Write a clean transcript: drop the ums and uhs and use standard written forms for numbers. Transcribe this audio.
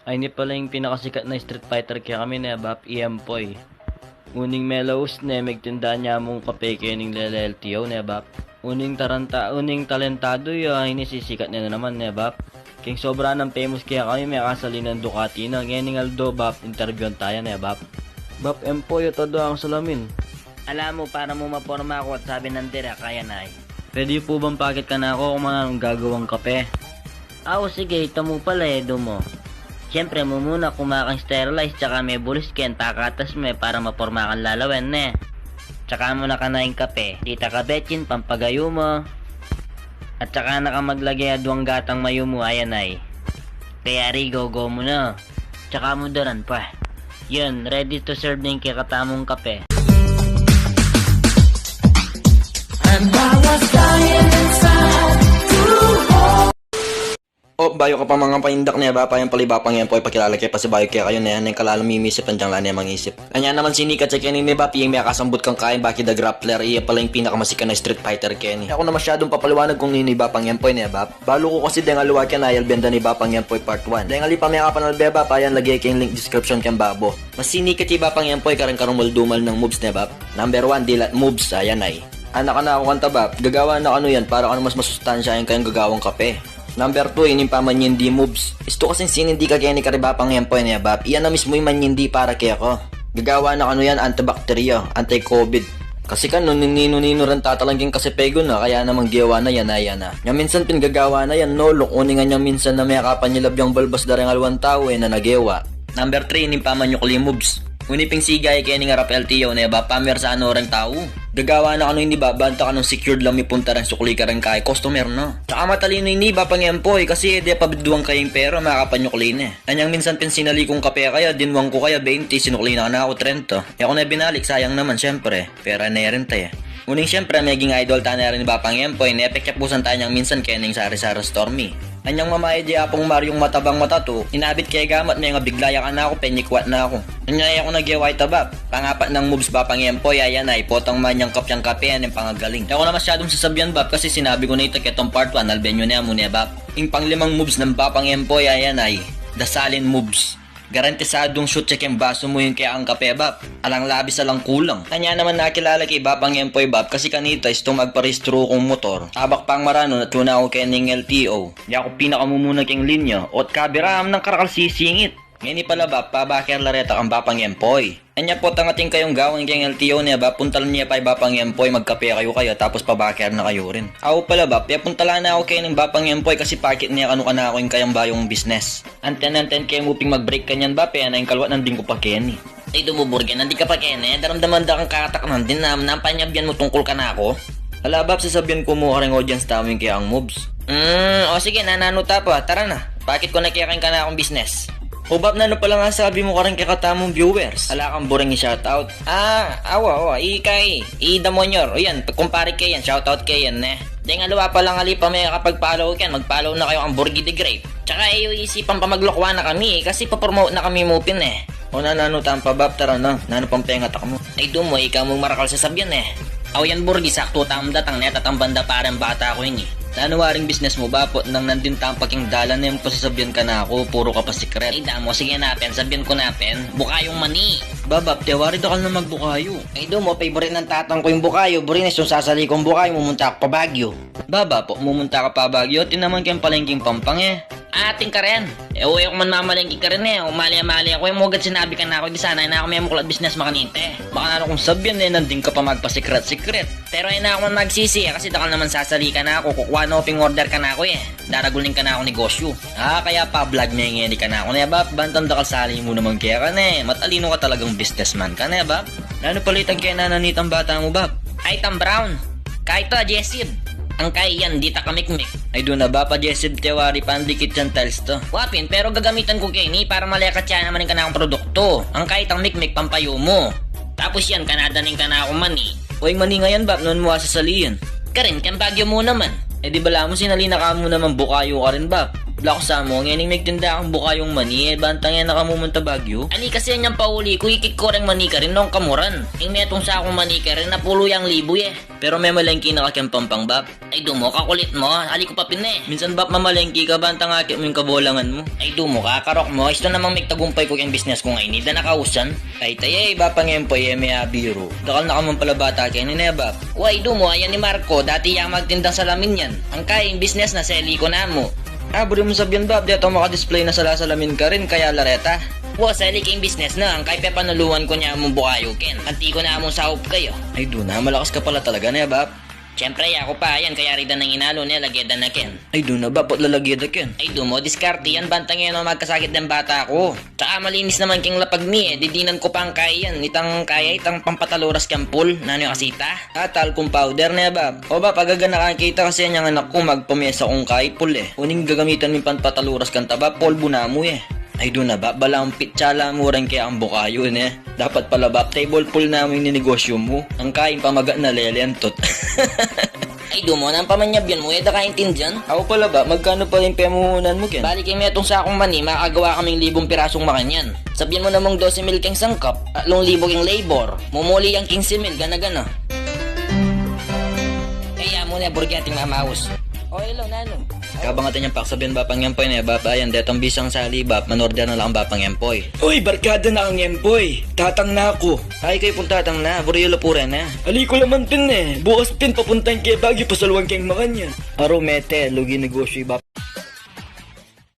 Ay ni pala yung pinakasikat na Street Fighter kaya kami na bap Empoy. Uning Melows na magtinda niya mong kape kayo ning LLTO na bap. Uning talentado yung inisisikat na naman na bap. King sobra ng famous kaya kami may kasali ng Ducati na ngayon Aldo bap interview tayo na bap. Bap Empoy todo ang salamin. Alam mo, para mo maporma ako at sabi ng tira, kaya na Pwede po bang pakit ka na ako kung anong gagawang kape? sige, ito mo pala mo. Siyempre mo muna kumakang sterilize tsaka may bulis ken takatas mo para maporma kang lalawan Tsaka mo na kanaing kape, dita ka betchin, pampagayo mo. At tsaka na ka maglagay aduang gatang mayo mo, ayan ay. Kaya go mo na. Tsaka mo daran pa. Yun, ready to serve na yung kikatamong kape. And I was dying inside to hold. Bayo ka pa mga paindak niya ba pa yung palibapang yan po ipakilala kaya pa si bayo kaya kayo na yan yung kalalang mimisip ang diyang niya mangisip. Kanya naman sinikat sa kaya ni ba piyang may kasambot kang kain bakit the grappler iya pala yung pinakamasika na Street Fighter kaya ni. Ako na masyadong papaliwanag kung nini ba pang yan po niya ba. Balo ko kasi denga luwag yan ayal benda ni ba pang yan po part 1. Denga li pa may kapanal beba pa yan lagay kayong link description kang babo. Mas sinikat yung ba pang yan po karang maldumal ng moves niya ba. Number 1 dilat moves ayan ay. Anak ka na ako kanta ba gagawa na ano yan para mas masustansya yung kayong gagawang kape. Number 2, inim pa manyindi moves. Isto kasing sinindi ka kaya ni karibapang yan po niya bab. Iyan na mismo yung manyindi para kaya ko. Gagawa na ano yan, antibacteria, anti-covid. Kasi kan nino rin tatalangking kasi pego na kaya namang giyawa na yan na. Nga minsan pinggagawa na yan no, lukuni nga niya minsan na may kapanyilab yung balbas darang alwan tao na nagewa. Number 3, inim pa manyukli moves. Uniping sigay kaya ni nga rap LTO na ba pamer sa ano rin tao. Gagawa na ano hindi ba banta ka ng secured lang may punta rin sukli ka rin kay customer no. Tsaka matalino hindi ba pang empoy kasi di pabiduang kayong pero makakapanyukli na. Anyang minsan pinsinali kong kape kaya dinwang ko kaya 20 sinukli na ako 30. Ako na binalik sayang naman syempre. Pera na rin tayo. Uning syempre maging idol ta na rin ni Bapang Empoy na epek pusan tayo niyang minsan kening sari-sari Stormy. Anyang mamaya di apong Maryong matabang matato, inabit kaya gamat may nga biglaya ka na ako, penyikwat na ako. Anyay ako nagyaway tabap, pangapat ng moves Bapang Empoy, ayan ay potang manyang kapyang kape yan yung pangagaling. Ako na masyadong sasabihan bap kasi sinabi ko na ito ketong part 1, albenyo na mo niya bap. Yung panglimang moves ng Bapang Empoy, ayan ay dasalin moves. Garantisadong shoot check yung baso mo yung kaya ang kape bap. Alang labis alang kulang. Kanya naman nakilala kay Bapang Empoy bap kasi kanita is magparistro kong motor. Tabak pang marano at yun ako kay ning LTO. Di ako pinakamumunak yung linya at kabiram ng karakal sisingit. Ngayon pala bap, pabaker lareta kang Bapang Empoy. Anya po tangating kayong gawin kayong LTO niya ba, puntalan niya pa Bapang Empoy, magkape kayo tapos pabaker na kayo rin. Ako pala bap, puntalan na ako kayo ng Bapang Empoy kasi pakit niya kanu ka na ako yung kayang bayong business. Anten kayo muping mag-break kanyan bap, na yung kalwat nanding ko pa Kenny. Ay dumuburgen, nandi ka pa Kenny, daramdaman da kang kakatak nandin na nampanyabyan mo tungkol ka na ako. Hala bap, sasabihan ko mo karing audience tawing kaya ang moves. Sige nananuta pa, tara na. Bakit ko nakiyakin ka na akong business? Bab na pala nga sabi mo karang kakatamong viewers. Ala kang boring i-shoutout. Awa, ikay. I-damonyor. O yan, pagkumpare kayo yan, shoutout kayo yan Di nga luwa pa lang alipa may kapag-follow kayo, mag-follow na kayo ang Burgi the Grape. Tsaka isipan pa maglokwa na kami kasi papromote na kami mupin O nananutan pa bab, tara na. Nanupang pengat ako mo. Ay dumo, ikaw mong marakal sa sabyan Aw yan Burgi, sakto tam datang netatang banda parang bata ko yun Nanuwaring business mo ba po nang nandun tampaking dalan na yung pasasabyan ka na ako, puro ka pa secret. Ay damo, sige napen, sabihan ko napen, bukayong mani. Babab, tewari da ka na magbukayo. Ay do mo, favorite ng tatang ko yung bukayo, burinis yung sasali kong bukayo, mumunta ako pa Baguio. Baba po, mumunta ka pa Baguio, tinaman kayong palengking pampang Ating ka rin. Uwi ako man mamalengki ka rin umali-amali ako, yung mugad sinabi ka na ako, di sana na ako may mukulat business makanite. Baka na kung sabihan nandun ka pa magpa-secret. Pero ay na ako man magsisi kasi dakal naman sasali ka na ako, kukuha na oping order ka na ako Daraguling ka na ako negosyo. Kaya pa vlog niya ka na ako bab, bantang dakal sali mo naman kaya ka matalino ka talagang businessman ka bab. Ano palitan kaya nananitang bata mo bab? Ay Tom Brown, kahit to Jessid. Ang kaya yan, di ta kamikmik. Ay doon na ba pa Jessid tewari pandikit yan tiles to. Wapin, pero gagamitan ko kay ni para malekat siya naman ka na akong produkto. Ang kahit ang mikmik pampayo mo. Tapos yan, kanadaning ka na akong mani. Uy, mani ngayon bab, noon mo sasaliyan. Karin, kang Baguio mo naman. Di bala mo sinalina ka mo naman bukayo ka rin bab. Black sa mo, ngayon may tinda kang buka yung mani, bantang yan nakamumunta Bagyo. Ani kasi yan yung pauli ko, ikik ko rin mani ka rin nung kamuran. Yung may itong sakong mani ka rin, napulo yung libo Pero may malengki na kakiampang bab. Ay dumo, kakulit mo, hali ko pa pine. Minsan bab mamalengki ka, bantang ati mo yung kabolangan mo. Ay dumo ka, karok mo, isto namang may tagumpay ko yung business ko ngayon, da nakausan. Ay tayay, bapang empoy, may biro. Dakal na ka man pala bata kayo ni bab. Uy dumo, ayan ni Marco, dati yung magtindang salamin yan. Ang kayang business na seli ko na mo. Bro mo sabihin bab, dito maka-display na salasalamin ka rin, kaya lareta. Wa seli king business na, ang kay pepanuluan ko niya mong bukayo ken. Anti ko na mong saup kayo. Ay na, malakas ka pala talaga na bab. Siyempre, ako pa yan, kaya rida nang inalo niya, lagyadan na ken. Ay na bab, ba't lalagyan na ken? Ay dumo, diskarte yan, bantang yan ang magkasakit ng bata ko. Tsaka malinis naman king lapag mi didinan ko pa ang kaya yan. Itang kaya, itang pampataluras kang pool, nano yung kasita. Talcum powder na bab. O ba, pagaga nakakita kasi yan yung anak ko, magpamesa kong kay pool Uning gagamitan min pampataluras kang taba, polvo na mo Ay na ba, balang pitsala mo rin kaya ang bukayo Dapat pala ba, table pool na mo yung ninegosyo mo. Ang kain pamaga na lelentot. Ay dumo, nang pamanyab yan mo, da kaintindihan. Ako pala ba, magkano pa yung pemuhunan mo ken? Balik may itong sakong mani, makagawa kaming 1,000 pirasong makanyan. Sabihin mo namang 12,000 king sangkap, 3,000 king labor, mumuli ang 15,000, gana-gana. Kaya mo na, burgating mamaus. O hello, nano. Kabangatan niyang paksabihan bapang empoy bap, ayan, detong bisang sali bap, manorder na lang ang bapang empoy. Uy, barkada na ang empoy. Tatang na ako. Ay, kayo pong tatang na, burilo pura na. Ali ko naman tin Bukas tin papuntahin kay Baguio, pasaluan kayong makanyan. Aromete, lugi negosyo bap.